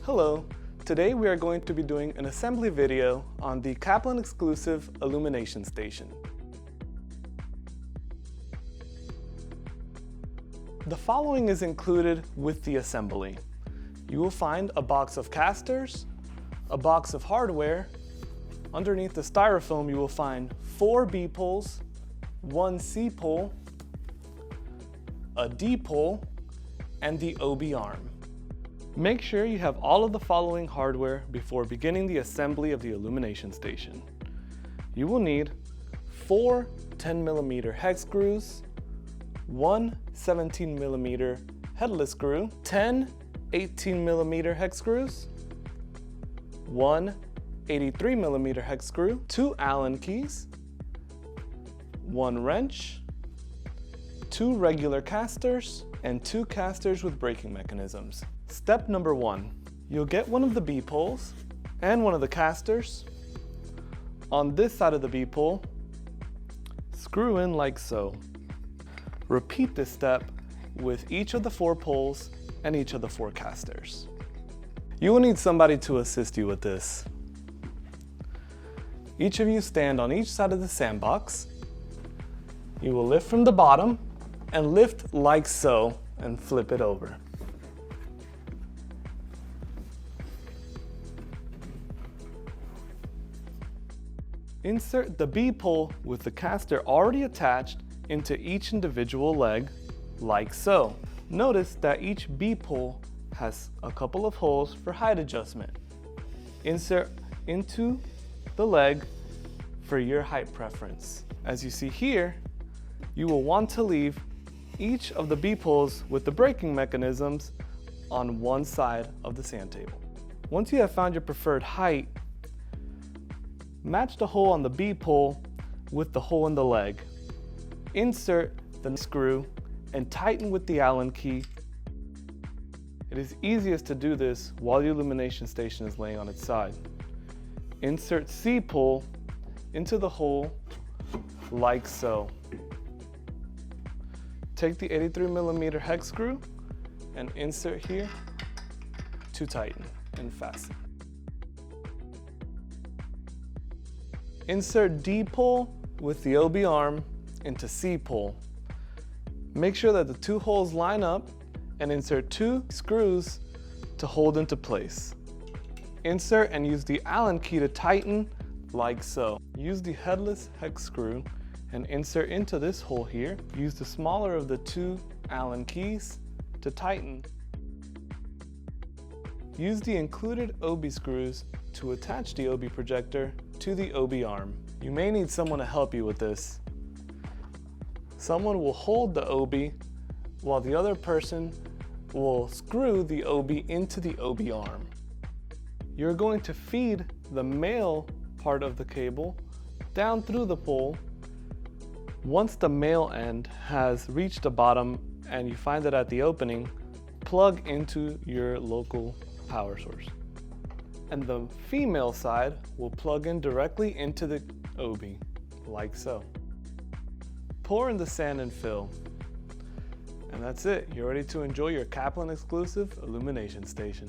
Hello, today we are going to be doing an assembly video on the Kaplan exclusive Illumination Station. The following is included with the assembly. You will find a box of casters, a box of hardware. Underneath the styrofoam you will find 4 B poles, 1 C pole, a D pole, and the OB arm. Make sure you have all of the following hardware before beginning the assembly of the Illumination Station. You will need 4 10mm hex screws, 1 17mm headless screw, 10 18mm hex screws, 1 83mm hex screw, 2 Allen keys, 1 wrench, 2 regular casters, and 2 casters with braking mechanisms. Step number 1. You'll get one of the B poles and one of the casters. On this side of the B pole, screw in like so. Repeat this step with each of the 4 poles and each of the 4 casters. You will need somebody to assist you with this. Each of you stand on each side of the sandbox. You will lift from the bottom and lift like so and flip it over. Insert the B pole with the caster already attached into each individual leg, like so. Notice that each B pole has a couple of holes for height adjustment. Insert into the leg for your height preference. As you see here, you will want to leave each of the B poles with the braking mechanisms on one side of the sand table. Once you have found your preferred height, match the hole on the B pole with the hole in the leg. Insert the screw and tighten with the Allen key. It is easiest to do this while the illumination station is laying on its side. Insert C pole into the hole like so. Take the 83mm hex screw and insert here to tighten and fasten. Insert D pole with the OB arm into C pole. Make sure that the 2 holes line up and insert 2 screws to hold into place. Insert and use the Allen key to tighten like so. Use the headless hex screw and insert into this hole here. Use the smaller of the 2 Allen keys to tighten. Use the included OB screws to attach the OB projector to the OB arm. You may need someone to help you with this. Someone will hold the OB while the other person will screw the OB into the OB arm. You're going to feed the male part of the cable down through the pole. Once the male end has reached the bottom and you find it at the opening, plug into your local power source. And the female side will plug in directly into the OB, like so. Pour in the sand and fill. And that's it. You're ready to enjoy your Kaplan exclusive Illumination Station.